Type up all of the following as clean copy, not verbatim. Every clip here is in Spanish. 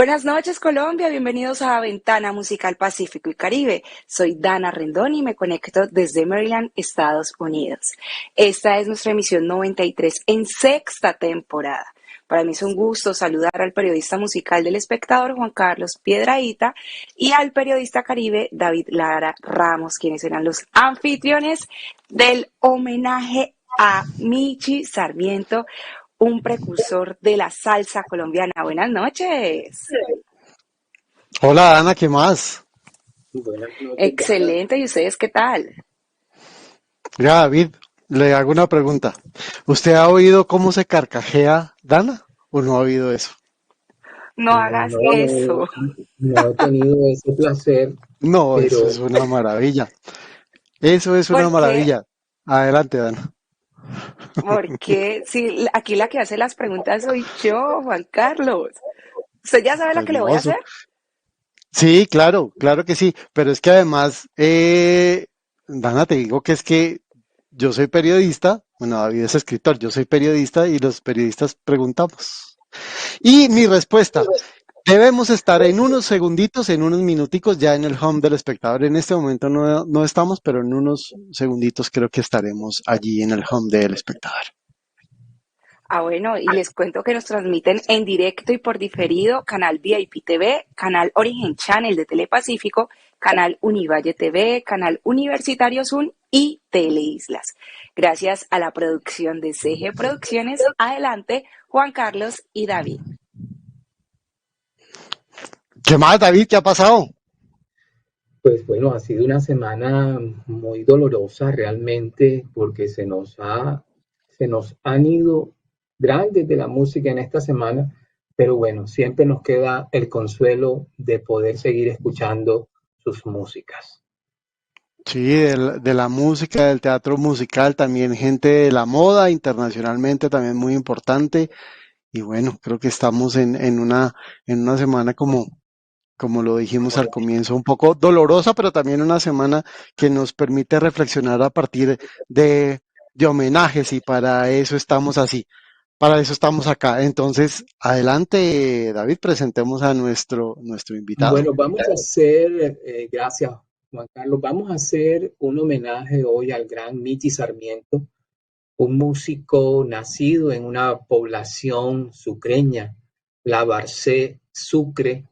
Buenas noches, Colombia. Bienvenidos a Ventana Musical Pacífico y Caribe. Soy Dana Rendón y me conecto desde Maryland, Estados Unidos. Esta es nuestra emisión 93 en sexta temporada. Para mí es un gusto saludar al periodista musical del Espectador, Juan Carlos Piedrahita, y al periodista caribe, David Lara Ramos, quienes serán los anfitriones del homenaje a Michi Sarmiento, un precursor de la salsa colombiana. Buenas noches. Hola Ana, ¿qué más? Buenas noches, Dana. Excelente, ¿y ustedes qué tal? Mira, David, le hago una pregunta. ¿Usted ha oído cómo se carcajea Dana o no ha oído eso? No hagas No, eso, no he tenido ese placer, No, eso pero es una maravilla. Eso es una porque, maravilla. Adelante, Dana. porque si aquí la que hace las preguntas soy yo, Juan Carlos. ¿Usted ya sabe lo Pues que le voy no, a hacer? sí, claro, claro que sí. Pero es que además, Dana, te digo que es que yo soy periodista, bueno, David es escritor, yo soy periodista y los periodistas preguntamos. Y mi respuesta, debemos estar en unos segunditos, en unos minuticos ya en el home del espectador. En este momento no estamos, pero en unos segunditos creo que estaremos allí en el home del espectador. Bueno, y les cuento que nos transmiten en directo y por diferido Canal VIP TV, Canal Origen Channel de Telepacífico, Canal Univalle TV, Canal Universitario Zoom y Teleislas. Gracias a la producción de CG Producciones. Adelante, Juan Carlos y David. ¿Qué más, David? ¿Qué ha pasado? pues bueno, ha sido una semana muy dolorosa realmente porque se nos han ido grandes de la música en esta semana, pero bueno, siempre nos queda el consuelo de poder seguir escuchando sus músicas. Sí, de la música, del teatro musical, también gente de la moda, internacionalmente también muy importante. Y bueno, creo que estamos en una semana como lo dijimos al comienzo, un poco dolorosa, pero también una semana que nos permite reflexionar a partir de homenajes y para eso estamos así, para eso estamos acá. Entonces, adelante, David, presentemos a nuestro invitado. Bueno, vamos a hacer, gracias Juan Carlos, vamos a hacer un homenaje hoy al gran Michi Sarmiento, un músico nacido en una población sucreña, La Barcé, Sucre,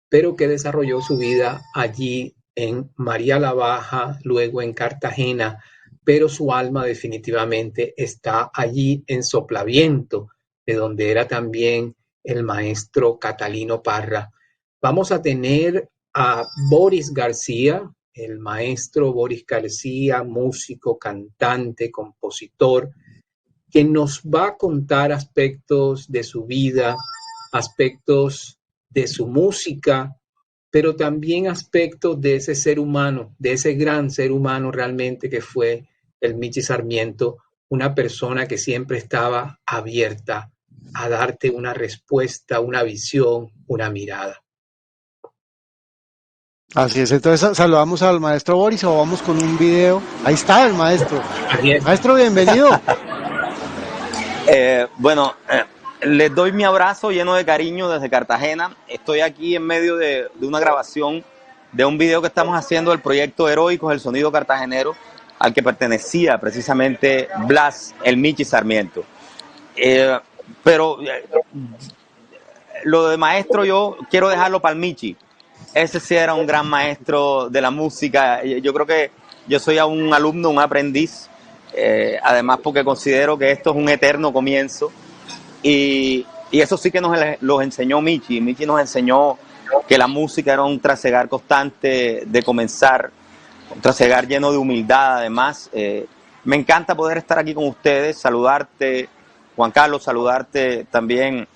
pero que desarrolló su vida allí en María la Baja, luego en Cartagena, pero su alma definitivamente está allí en Soplaviento, de donde era también el maestro Catalino Parra. Vamos a tener a Boris García, el maestro Boris García, músico, cantante, compositor, que nos va a contar aspectos de su vida, aspectos de su música, pero también aspectos de ese ser humano, de ese gran ser humano realmente que fue el Michi Sarmiento, una persona que siempre estaba abierta a darte una respuesta, una visión, una mirada. Así es, entonces saludamos al maestro Boris o vamos con un video. Ahí está el maestro. Así es. Maestro, bienvenido. Les doy mi abrazo lleno de cariño desde Cartagena. Estoy aquí en medio de una grabación de un video que estamos haciendo del proyecto Heroicos, el sonido cartagenero, al que pertenecía precisamente Blas, el Michi Sarmiento. Pero lo de maestro yo quiero dejarlo para el Michi. Ese sí era un gran maestro de la música. Yo creo que yo soy un alumno, un aprendiz. Además porque considero que esto es un eterno comienzo y eso sí que nos los enseñó Michi. Michi nos enseñó que la música era un trasegar constante de comenzar, un trasegar lleno de humildad. Además, me encanta poder estar aquí con ustedes, saludarte, Juan Carlos, saludarte también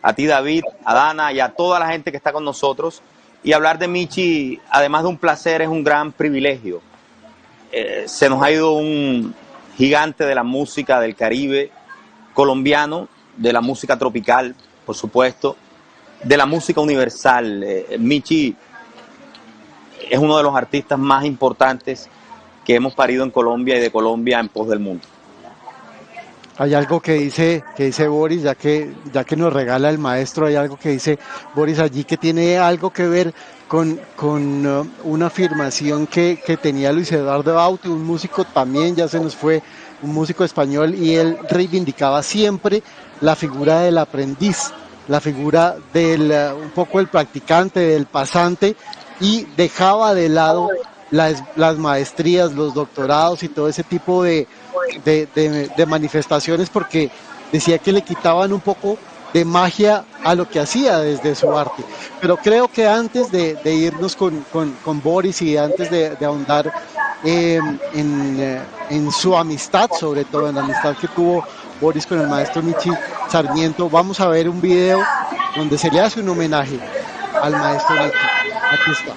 a ti, David, a Dana y a toda la gente que está con nosotros. Y hablar de Michi, además de un placer, es un gran privilegio. Se nos ha ido un gigante de la música del Caribe colombiano, de la música tropical, por supuesto, de la música universal. Michi es uno de los artistas más importantes que hemos parido en Colombia y de Colombia en pos del mundo. hay algo que dice Boris, ya que nos regala el maestro, hay algo que dice Boris allí que tiene algo que ver con una afirmación que tenía Luis Eduardo Bauti, un músico también, ya se nos fue, un músico español, y él reivindicaba siempre la figura del aprendiz, la figura del un poco el practicante, del pasante, y dejaba de lado las maestrías, los doctorados y todo ese tipo de manifestaciones, porque decía que le quitaban un poco de magia a lo que hacía desde su arte. Pero creo que antes de irnos con Boris y antes de ahondar en su amistad, sobre todo en la amistad que tuvo Boris con el maestro Michi Sarmiento, vamos a ver un video donde se le hace un homenaje al maestro Michi. Aquí está.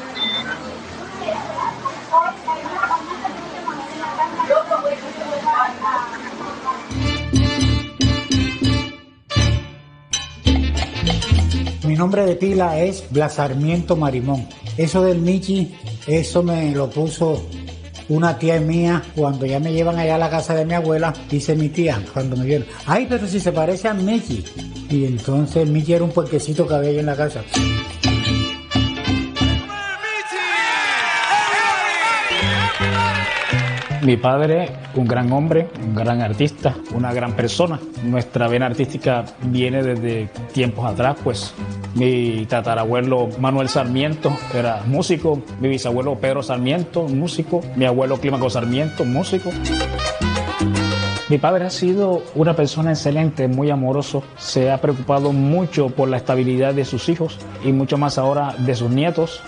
Mi nombre de pila es Blas Sarmiento Marimón. Eso del Michi, eso me lo puso una tía mía cuando ya me llevan allá a la casa de mi abuela. Dice mi tía, cuando me vieron, ay, pero si se parece a Michi. Y entonces Michi era un puerquecito que había ahí en la casa. Mi padre, un gran hombre, un gran artista, una gran persona. Nuestra vena artística viene desde tiempos atrás, pues. Mi tatarabuelo Manuel Sarmiento era músico, mi bisabuelo Pedro Sarmiento, músico, mi abuelo Clímaco Sarmiento, músico. Mi padre ha sido una persona excelente, muy amoroso, se ha preocupado mucho por la estabilidad de sus hijos y mucho más ahora de sus nietos.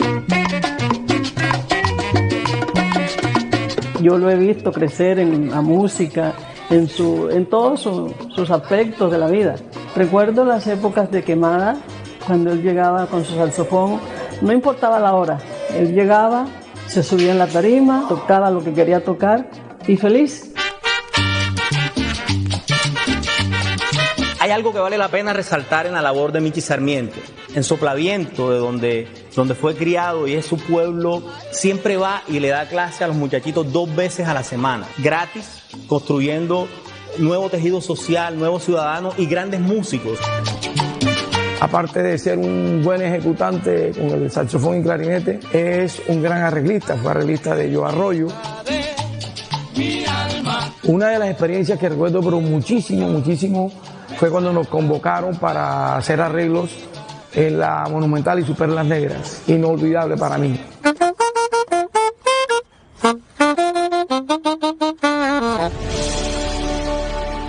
Yo lo he visto crecer en la música, en todos sus aspectos de la vida. Recuerdo las épocas de Quemada, cuando él llegaba con su saxofón, no importaba la hora, él llegaba, se subía en la tarima, tocaba lo que quería tocar y feliz. Hay algo que vale la pena resaltar en la labor de Michi Sarmiento. En Soplaviento, de donde fue criado y es su pueblo, siempre va y le da clase a los muchachitos 2 veces a la semana, gratis, construyendo nuevo tejido social, nuevos ciudadanos y grandes músicos. Aparte de ser un buen ejecutante con el saxofón y clarinete, es un gran arreglista, fue arreglista de Yo Arroyo. Una de las experiencias que recuerdo pero muchísimo fue cuando nos convocaron para hacer arreglos en la Monumental y Super Las Negras. Inolvidable para mí.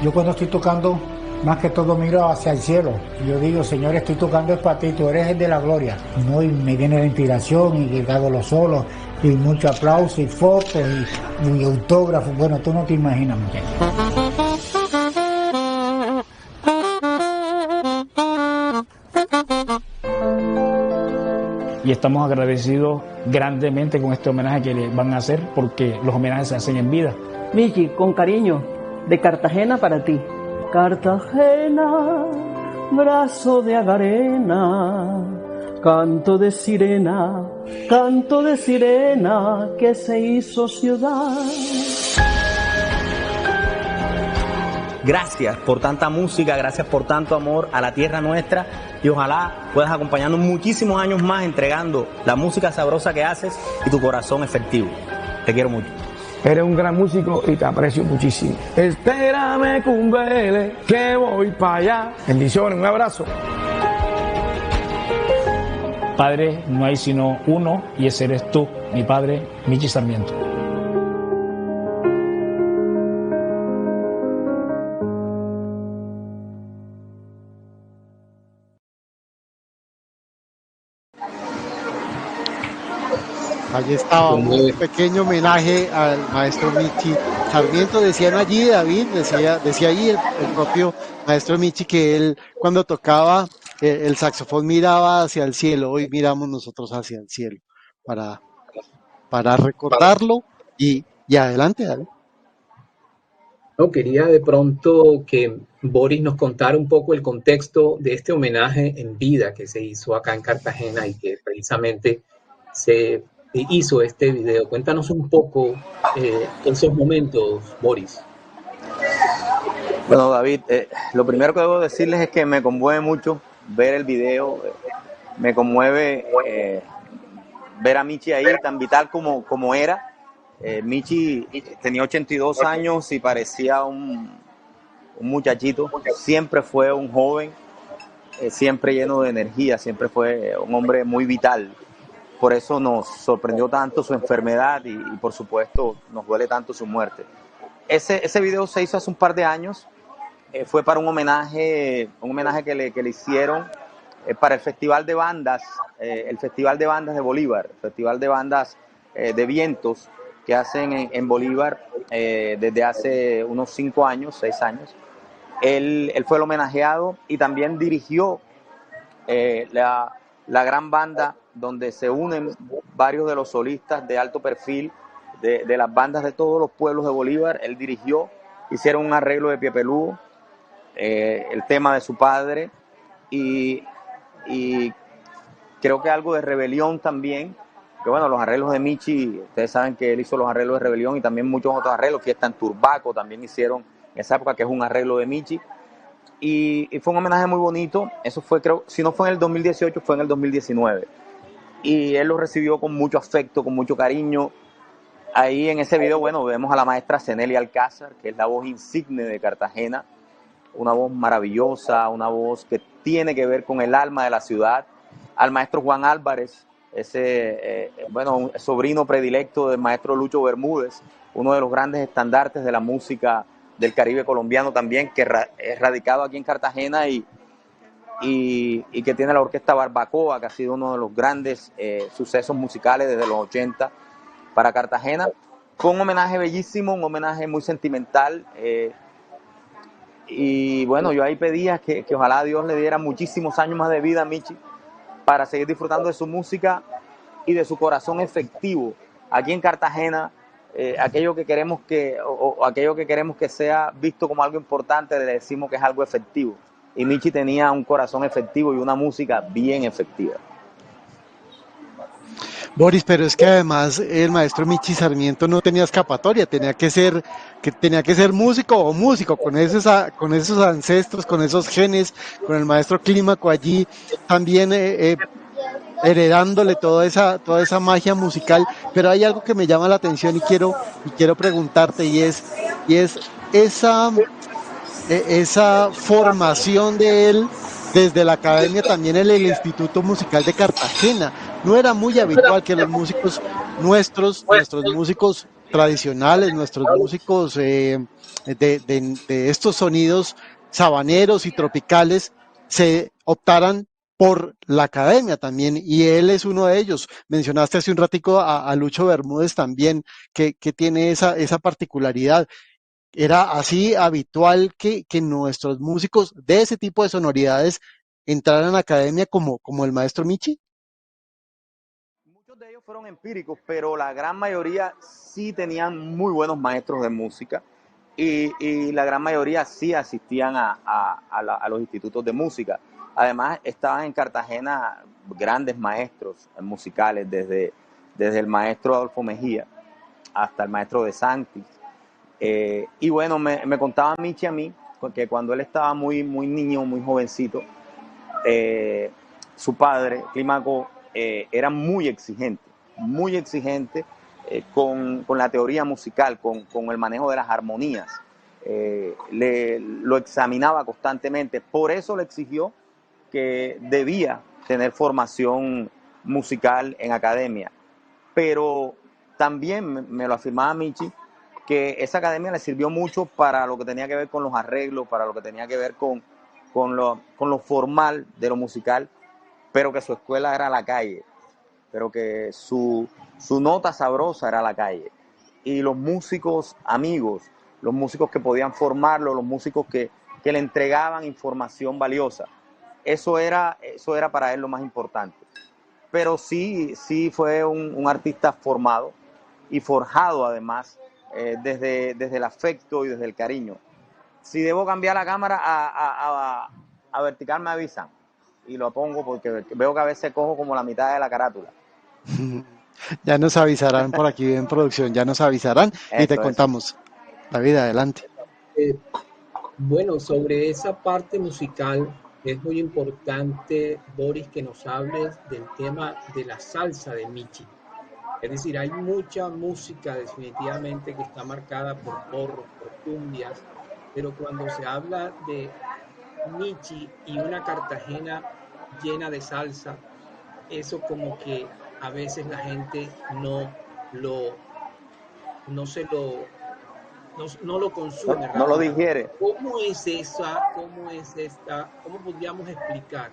Yo cuando estoy tocando, más que todo miro hacia el cielo. Y yo digo, Señor, estoy tocando es para ti, tú eres el de la gloria. ¿No? Y me viene la inspiración y hago los solos, y mucho aplauso y fotos y autógrafos. Bueno, tú no te imaginas, muchachos. Y estamos agradecidos grandemente con este homenaje que le van a hacer, porque los homenajes se hacen en vida. Michi, con cariño, de Cartagena para ti. Cartagena, brazo de agarena, canto de sirena que se hizo ciudad. Gracias por tanta música, gracias por tanto amor a la tierra nuestra y ojalá puedas acompañarnos muchísimos años más entregando la música sabrosa que haces y tu corazón efectivo. Te quiero mucho. Eres un gran músico y te aprecio muchísimo. Espérame, Cumbele, que voy para allá. Bendiciones, un abrazo. Padre, no hay sino uno y ese eres tú, mi padre, Michi Sarmiento. Allí estaba un pequeño homenaje al maestro Michi Sarmiento. Decían allí, David, decía allí el propio maestro Michi que él cuando tocaba el saxofón miraba hacia el cielo. Hoy miramos nosotros hacia el cielo para recordarlo y adelante, David. No, quería de pronto que Boris nos contara un poco el contexto de este homenaje en vida que se hizo acá en Cartagena y que precisamente se hizo este video. Cuéntanos un poco esos momentos, Boris. Bueno, David, lo primero que debo decirles es que me conmueve mucho ver el video, me conmueve ver a Michi ahí tan vital como era. Michi tenía 82 años y parecía un muchachito, siempre fue un joven, siempre lleno de energía, siempre fue un hombre muy vital. Por eso nos sorprendió tanto su enfermedad y por supuesto nos duele tanto su muerte. Ese video se hizo hace un par de años, fue para un homenaje que le hicieron para el Festival de Bandas, de Bolívar, el Festival de Bandas de Vientos que hacen en Bolívar desde hace unos 5 años, 6 años. Él fue el homenajeado y también dirigió la gran banda donde se unen varios de los solistas de alto perfil de las bandas de todos los pueblos de Bolívar. Él dirigió, hicieron un arreglo de Pie Peludo, el tema de su padre y creo que algo de Rebelión también, que bueno, los arreglos de Michi, ustedes saben que él hizo los arreglos de Rebelión y también muchos otros arreglos, Fiesta en Turbaco también hicieron en esa época, que es un arreglo de Michi, y fue un homenaje muy bonito. Eso fue, creo, si no fue en el 2018, fue en el 2019, y él lo recibió con mucho afecto, con mucho cariño. Ahí en ese video, bueno, vemos a la maestra Cenelia Alcázar, que es la voz insigne de Cartagena, una voz maravillosa, una voz que tiene que ver con el alma de la ciudad. Al maestro Juan Álvarez, ese un sobrino predilecto del maestro Lucho Bermúdez, uno de los grandes estandartes de la música del Caribe colombiano también, que es radicado aquí en Cartagena y que tiene la Orquesta Barbacoa, que ha sido uno de los grandes sucesos musicales desde los 80 para Cartagena. Fue un homenaje bellísimo, un homenaje muy sentimental, y bueno, yo ahí pedía que ojalá Dios le diera muchísimos años más de vida a Michi para seguir disfrutando de su música y de su corazón efectivo aquí en Cartagena. Aquello que queremos que sea visto como algo importante, le decimos que es algo efectivo, y Michi tenía un corazón efectivo y una música bien efectiva. Boris, pero es que además el maestro Michi Sarmiento no tenía escapatoria, tenía que ser músico o músico, con esos ancestros, con esos genes, con el maestro Clímaco allí también heredándole toda esa magia musical. Pero hay algo que me llama la atención y quiero preguntarte, y es esa formación de él desde la academia, también en el Instituto Musical de Cartagena. No era muy habitual que los músicos nuestros músicos tradicionales, nuestros músicos de estos sonidos sabaneros y tropicales se optaran por la academia también, y él es uno de ellos. Mencionaste hace un ratico a Lucho Bermúdez también, que tiene esa particularidad. ¿Era así habitual que nuestros músicos de ese tipo de sonoridades entraran a la academia como el maestro Michi? Muchos de ellos fueron empíricos, pero la gran mayoría sí tenían muy buenos maestros de música, y la gran mayoría sí asistían a los institutos de música. Además, estaban en Cartagena grandes maestros musicales, desde el maestro Adolfo Mejía hasta el maestro de Santis. Y bueno, me contaba Michi a mí que cuando él estaba muy, muy niño, muy jovencito, su padre, Clímaco, era muy exigente con la teoría musical, con el manejo de las armonías. Lo examinaba constantemente, por eso le exigió que debía tener formación musical en academia. Pero también me lo afirmaba Michi, que esa academia le sirvió mucho para lo que tenía que ver con los arreglos, para lo que tenía que ver con lo formal de lo musical, pero que su escuela era la calle, pero que su nota sabrosa era la calle. Y los músicos amigos, los músicos que podían formarlo, los músicos que le entregaban información valiosa, eso era para él lo más importante. Pero sí fue un artista formado y forjado además, desde el afecto y desde el cariño. Si debo cambiar la cámara a vertical, me avisan y lo pongo, porque veo que a veces cojo como la mitad de la carátula. Ya nos avisarán por aquí en producción, ya nos avisarán y te contamos. David, adelante. Bueno, sobre esa parte musical es muy importante, Boris, que nos hables del tema de la salsa de Michi. Es decir, hay mucha música definitivamente que está marcada por porros, por cumbias, pero cuando se habla de Michi y una Cartagena llena de salsa, eso como que a veces la gente lo, no se lo, no lo consume No lo rápidamente. digiere. ¿Cómo es cómo podríamos explicar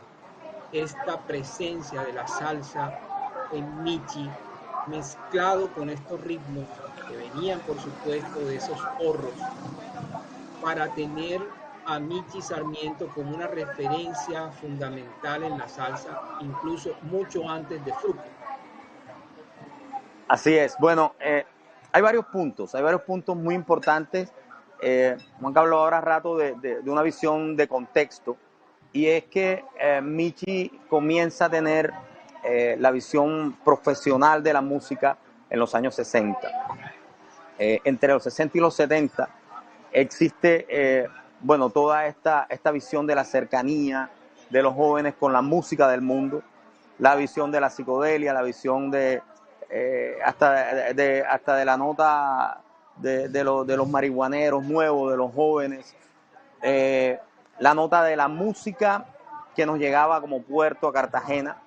esta presencia de la salsa en Michi mezclado con estos ritmos que venían, por supuesto, de esos porros para tener a Michi Sarmiento como una referencia fundamental en la salsa, incluso mucho antes de Fruco? Así es. Bueno, hay varios puntos muy importantes. Juan Carlos ahora rato de una visión de contexto, y es que Michi comienza a tener la visión profesional de la música en los años 60. Entre los 60 y los 70 existe toda esta visión de la cercanía de los jóvenes con la música del mundo, la visión de la psicodelia, la visión hasta de la nota de los marihuaneros nuevos, de los jóvenes, la nota de la música que nos llegaba como puerto a Cartagena.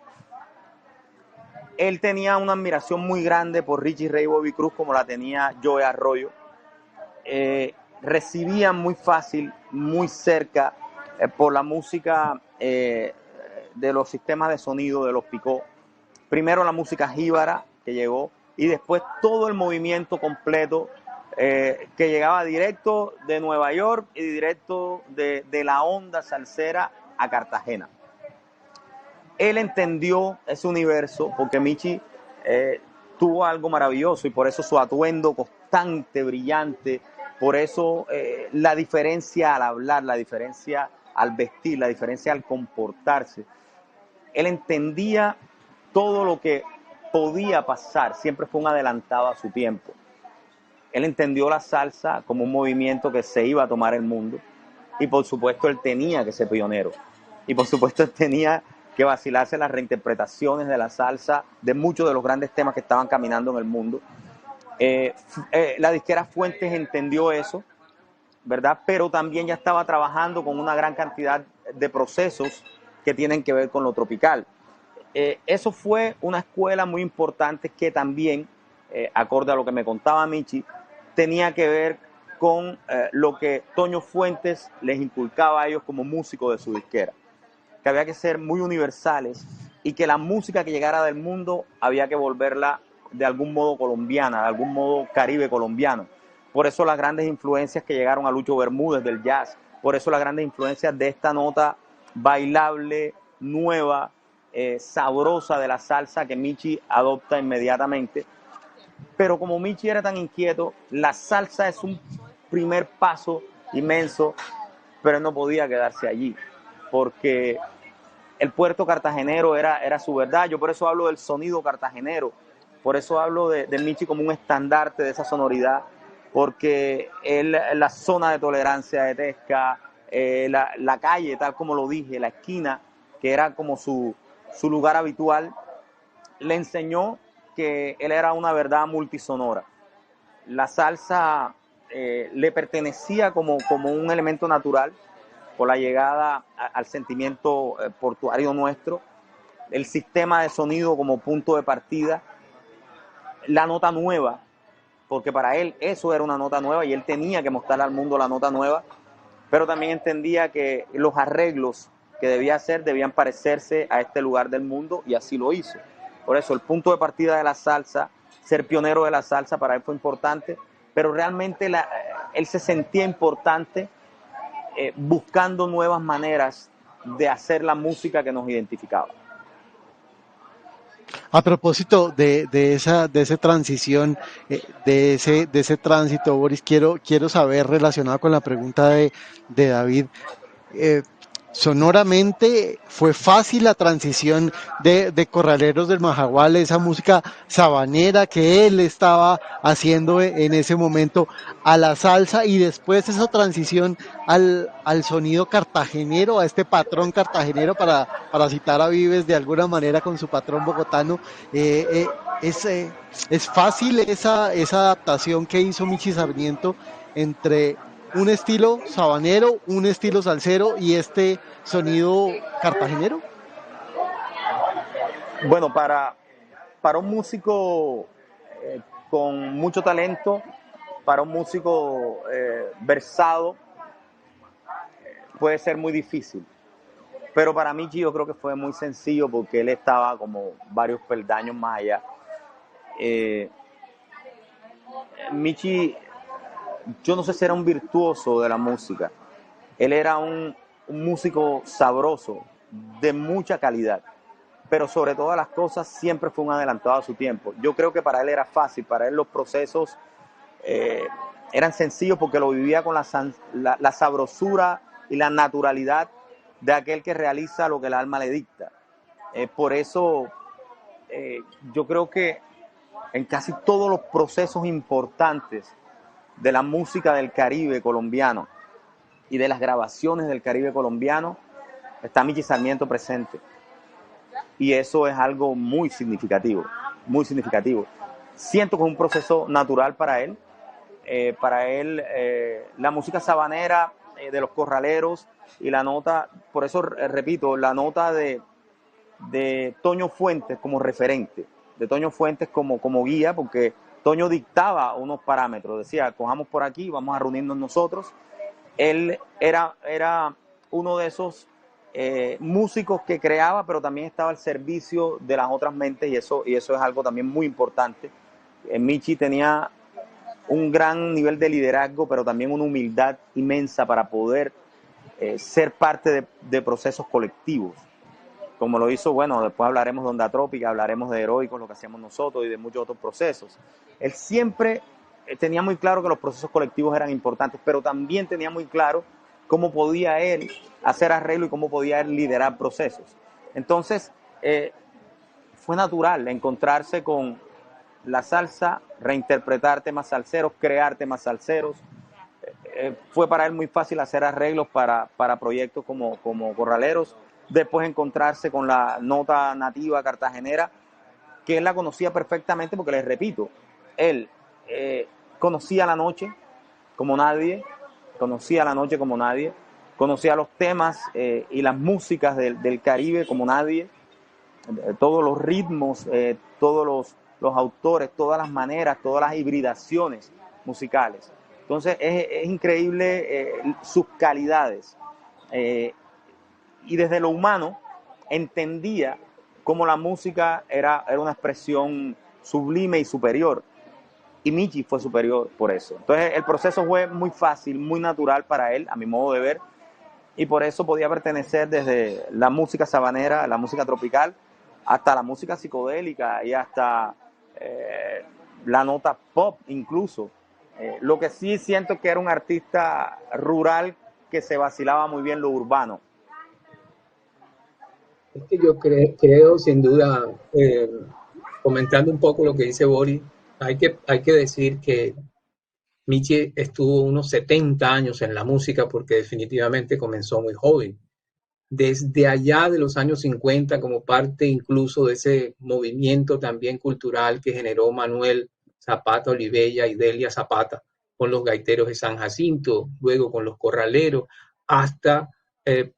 Él tenía una admiración muy grande por Richie Ray y Bobby Cruz, como la tenía Joe Arroyo. Recibían muy fácil, muy cerca, por la música de los sistemas de sonido de los Picó. Primero la música jíbara que llegó, y después todo el movimiento completo que llegaba directo de Nueva York y directo de la onda salsera a Cartagena. Él entendió ese universo porque Michi tuvo algo maravilloso, y por eso su atuendo constante, brillante, por eso la diferencia al hablar, la diferencia al vestir, la diferencia al comportarse. Él entendía todo lo que podía pasar, siempre fue un adelantado a su tiempo. Él entendió la salsa como un movimiento que se iba a tomar el mundo, y por supuesto él tenía que ser pionero, y por supuesto él tenía que vacilarse las reinterpretaciones de la salsa de muchos de los grandes temas que estaban caminando en el mundo. La disquera Fuentes entendió eso, ¿verdad? Pero también ya estaba trabajando con una gran cantidad de procesos que tienen que ver con lo tropical. Eso fue una escuela muy importante que también, acorde a lo que me contaba Michi, tenía que ver con lo que Toño Fuentes les inculcaba a ellos como músicos de su disquera, que había que ser muy universales, y que la música que llegara del mundo había que volverla de algún modo colombiana, de algún modo caribe colombiano. Por eso las grandes influencias que llegaron a Lucho Bermúdez del jazz, por eso las grandes influencias de esta nota bailable, nueva, sabrosa de la salsa que Michi adopta inmediatamente. Pero como Michi era tan inquieto, la salsa es un primer paso inmenso, pero él no podía quedarse allí, porque el puerto cartagenero era su verdad. Yo por eso hablo del sonido cartagenero, por eso hablo de Michi como un estandarte de esa sonoridad, porque la zona de tolerancia de Tesca, la calle, tal como lo dije, la esquina, que era como su lugar habitual, le enseñó que él era una verdad multisonora. La salsa le pertenecía como un elemento natural, por la llegada al sentimiento portuario nuestro, el sistema de sonido como punto de partida, la nota nueva, porque para él eso era una nota nueva y él tenía que mostrarle al mundo la nota nueva, pero también entendía que los arreglos que debía hacer debían parecerse a este lugar del mundo, y así lo hizo. Por eso el punto de partida de la salsa, ser pionero de la salsa, para él fue importante, pero realmente él se sentía importante buscando nuevas maneras de hacer la música que nos identificaba. A propósito de esa transición, de ese tránsito, Boris, quiero saber, relacionado con la pregunta de David, sonoramente fue fácil la transición de Corraleros del Majagual, esa música sabanera que él estaba haciendo en ese momento, a la salsa, y después esa transición al sonido cartagenero, a este patrón cartagenero, para citar a Vives de alguna manera con su patrón bogotano. Es fácil esa adaptación que hizo Michi Sarmiento entre un estilo sabanero, un estilo salsero y este sonido cartagenero. Bueno, para un músico con mucho talento, para un músico versado, puede ser muy difícil. Pero para Michi yo creo que fue muy sencillo porque él estaba como varios peldaños más allá. Michi, yo no sé si era un virtuoso de la música. Él era un músico sabroso, de mucha calidad, pero sobre todas las cosas siempre fue un adelantado a su tiempo. Yo creo que para él era fácil, para él los procesos eran sencillos porque lo vivía con la sabrosura y la naturalidad de aquel que realiza lo que el alma le dicta. Por eso yo creo que en casi todos los procesos importantes de la música del Caribe colombiano y de las grabaciones del Caribe colombiano está Michi Sarmiento presente. Y eso es algo muy significativo, muy significativo. Siento que es un proceso natural para él. La música sabanera de los corraleros y la nota, por eso repito, la nota de Toño Fuentes como referente, de Toño Fuentes como guía, porque Toño dictaba unos parámetros, decía, cojamos por aquí, vamos a reunirnos nosotros. Él era uno de esos músicos que creaba, pero también estaba al servicio de las otras mentes, y eso es algo también muy importante. Michi tenía un gran nivel de liderazgo, pero también una humildad inmensa para poder ser parte de procesos colectivos, como lo hizo, bueno, después hablaremos de Onda Trópica, hablaremos de Heroicos, lo que hacíamos nosotros y de muchos otros procesos. Él siempre tenía muy claro que los procesos colectivos eran importantes, pero también tenía muy claro cómo podía él hacer arreglo y cómo podía él liderar procesos. Entonces, fue natural encontrarse con la salsa, reinterpretar temas salseros, crear temas salseros. Fue para él muy fácil hacer arreglos para proyectos como Corraleros. Después encontrarse con la nota nativa cartagenera, que él la conocía perfectamente porque, les repito, él conocía la noche como nadie, conocía los temas y las músicas del Caribe como nadie, todos los ritmos, todos los autores, todas las maneras, todas las hibridaciones musicales. Entonces es increíble sus calidades. Y desde lo humano entendía cómo la música era una expresión sublime y superior. Y Michi fue superior por eso. Entonces el proceso fue muy fácil, muy natural para él, a mi modo de ver. Y por eso podía pertenecer desde la música sabanera, la música tropical, hasta la música psicodélica y hasta la nota pop incluso. Lo que sí siento que era un artista rural que se vacilaba muy bien lo urbano. Es que yo creo sin duda, comentando un poco lo que dice Boris, hay que decir que Michi estuvo unos 70 años en la música porque definitivamente comenzó muy joven. Desde allá de los años 50, como parte incluso de ese movimiento también cultural que generó Manuel Zapata Olivella y Delia Zapata con los gaiteros de San Jacinto, luego con los corraleros, hasta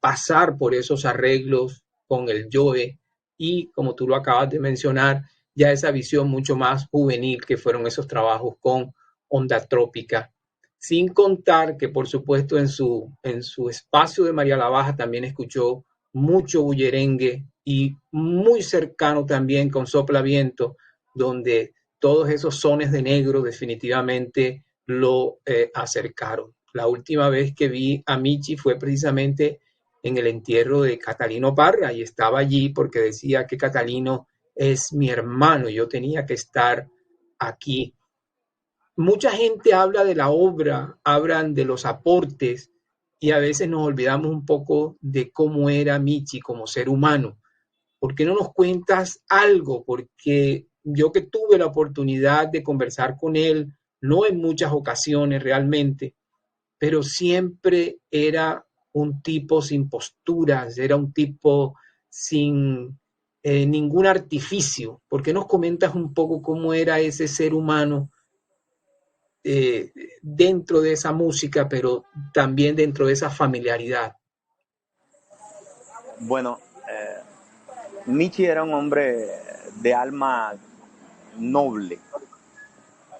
pasar por esos arreglos con el Joe y, como tú lo acabas de mencionar, ya esa visión mucho más juvenil que fueron esos trabajos con Onda Trópica. Sin contar que, por supuesto, en su espacio de María la Baja también escuchó mucho bullerengue y muy cercano también con Sopla Viento, donde todos esos sones de negro definitivamente lo acercaron. La última vez que vi a Michi fue precisamente en el entierro de Catalino Parra y estaba allí porque decía que Catalino es mi hermano y yo tenía que estar aquí. Mucha gente habla de la obra, hablan de los aportes y a veces nos olvidamos un poco de cómo era Michi como ser humano. ¿Por qué no nos cuentas algo? Porque yo que tuve la oportunidad de conversar con él, no en muchas ocasiones realmente, pero siempre era un tipo sin posturas, era un tipo sin ningún artificio. ¿Por qué nos comentas un poco cómo era ese ser humano eh, dentro de esa música, pero también dentro de esa familiaridad? Bueno, Michi era un hombre de alma noble,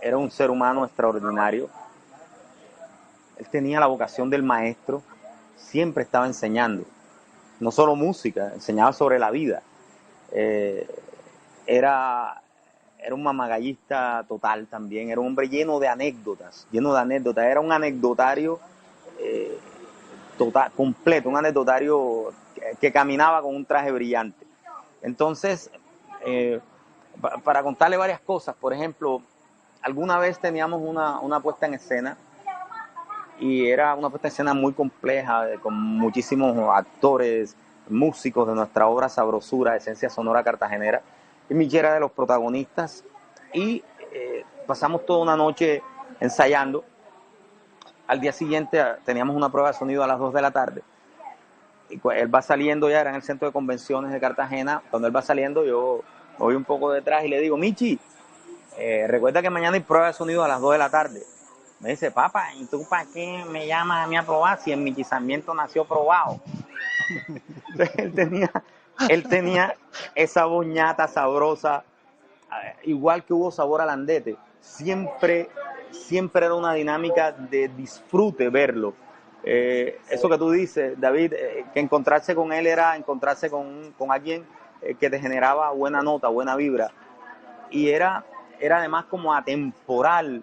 era un ser humano extraordinario. Él tenía la vocación del maestro, siempre estaba enseñando, no solo música, enseñaba sobre la vida. Eh, era, era un mamagallista total también, era un hombre lleno de anécdotas, era un anecdotario eh, total, completo, un anecdotario que caminaba con un traje brillante. Entonces, eh, para contarle varias cosas, por ejemplo, alguna vez teníamos una puesta en escena y era una puesta en escena muy compleja, con muchísimos actores, músicos de nuestra obra Sabrosura, Esencia Sonora Cartagenera, y Michi era de los protagonistas, y pasamos toda una noche ensayando. Al día siguiente teníamos una prueba de sonido a las 2 de la tarde, y él va saliendo, ya era en el centro de convenciones de Cartagena. Cuando él va saliendo, yo voy un poco detrás y le digo: Michi, recuerda que mañana hay prueba de sonido a las 2 de la tarde. Me dice: papá, ¿y tú para qué me llamas a mí a probar si en Michi Sarmiento nació probado? Entonces, él tenía esa boñata sabrosa, igual que hubo sabor al andete. Siempre era una dinámica de disfrute verlo. Eso que tú dices, David, que encontrarse con él era encontrarse con alguien que te generaba buena nota, buena vibra. Y era además como atemporal.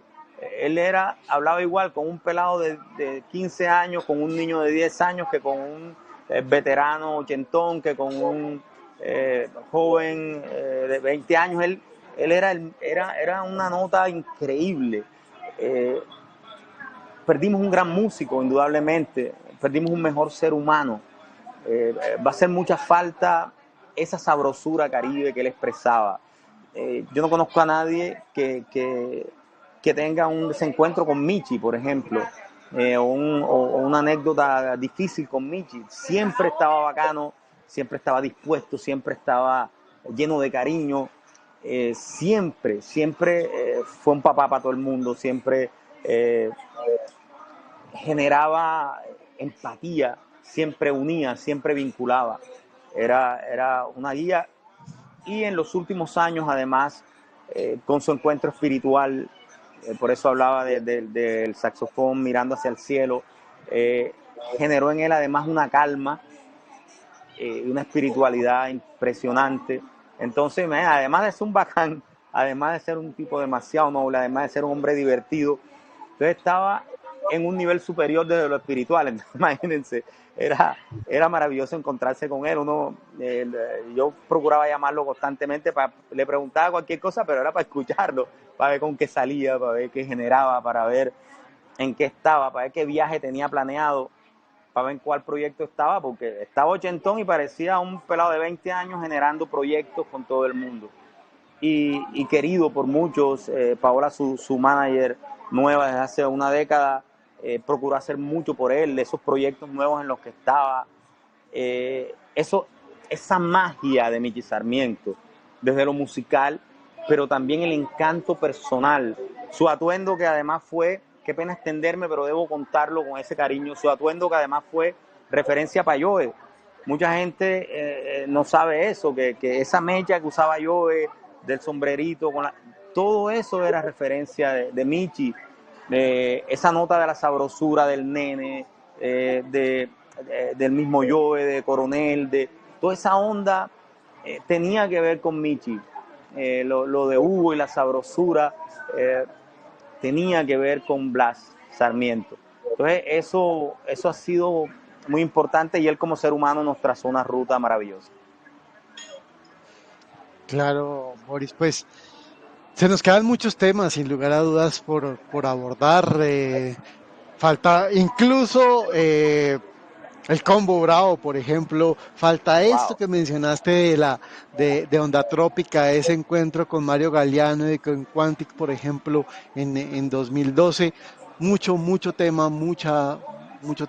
Él hablaba igual con un pelado de 15 años, con un niño de 10 años, que con un veterano ochentón, que con un joven de 20 años. Él era una nota increíble. Perdimos un gran músico, indudablemente, perdimos un mejor ser humano. Va a hacer mucha falta esa sabrosura caribe que él expresaba. Yo no conozco a nadie que tenga un desencuentro con Michi, por ejemplo, o una anécdota difícil con Michi. Siempre estaba bacano, siempre estaba dispuesto, siempre estaba lleno de cariño. Siempre fue un papá para todo el mundo, siempre generaba empatía, siempre unía, siempre vinculaba. Era una guía. Y en los últimos años, además, con su encuentro espiritual, por eso hablaba del saxofón mirando hacia el cielo, generó en él además una calma, una espiritualidad impresionante. Entonces, además de ser un bacán, además de ser un tipo demasiado noble, además de ser un hombre divertido, entonces estaba en un nivel superior de lo espiritual. Entonces, imagínense, era maravilloso encontrarse con él. Yo procuraba llamarlo constantemente, le preguntaba cualquier cosa, pero era para escucharlo, para ver con qué salía, para ver qué generaba, para ver en qué estaba, para ver qué viaje tenía planeado, para ver en cuál proyecto estaba, porque estaba ochentón y parecía un pelado de 20 años generando proyectos con todo el mundo. Y querido por muchos. Paola, su manager nueva desde hace una década, procuró hacer mucho por él, de esos proyectos nuevos en los que estaba. Esa magia de Michi Sarmiento, desde lo musical, pero también el encanto personal. Su atuendo, que además fue, qué pena extenderme, pero debo contarlo con ese cariño, su atuendo que además fue referencia para Joe. Mucha gente no sabe eso, que esa mecha que usaba Joe, del sombrerito, todo eso era referencia de Michi. Esa nota de la sabrosura del nene, del mismo Joe, de Coronel, de toda esa onda tenía que ver con Michi. Lo de Hugo y la sabrosura tenía que ver con Blas Sarmiento. Entonces eso ha sido muy importante, y él como ser humano nos trazó una ruta maravillosa. Claro, Boris, pues se nos quedan muchos temas, sin lugar a dudas, por abordar. falta incluso el Combo Bravo, por ejemplo, falta esto Wow. que mencionaste de Onda Trópica, ese encuentro con Mario Galliano y con Quantic, por ejemplo, en 2012. Mucho tema, mucho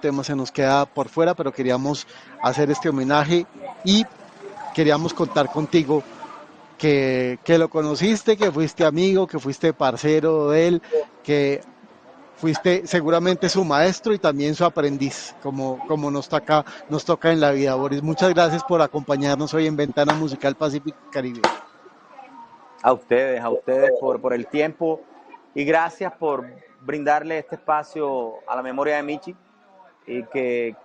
tema se nos queda por fuera, pero queríamos hacer este homenaje y queríamos contar contigo que lo conociste, que fuiste amigo, que fuiste parcero de él, que fuiste seguramente su maestro y también su aprendiz, como nos toca en la vida. Boris, muchas gracias por acompañarnos hoy en Ventana Musical Pacífico y Caribe. A ustedes por el tiempo y gracias por brindarle este espacio a la memoria de Michi y que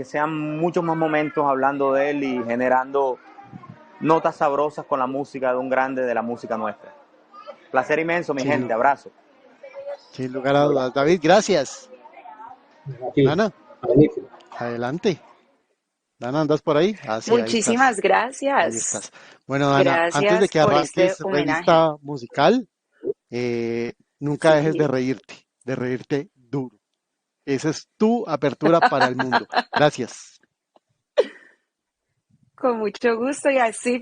sean muchos más momentos hablando de él y generando notas sabrosas con la música de un grande de la música nuestra. Placer inmenso, mi gente. Abrazo. Sin lugar a dudas. David, gracias. Aquí, Dana, magnífico. adelante. Dana, ¿andas por ahí? Ah, sí, ahí estás. Muchísimas Ahí gracias. estás. Bueno, Dana, antes de Gracias que por este arranques homenaje. revista musical, nunca dejes Sí, de reírte duro. Esa es tu apertura para el mundo. Gracias. con mucho gusto y así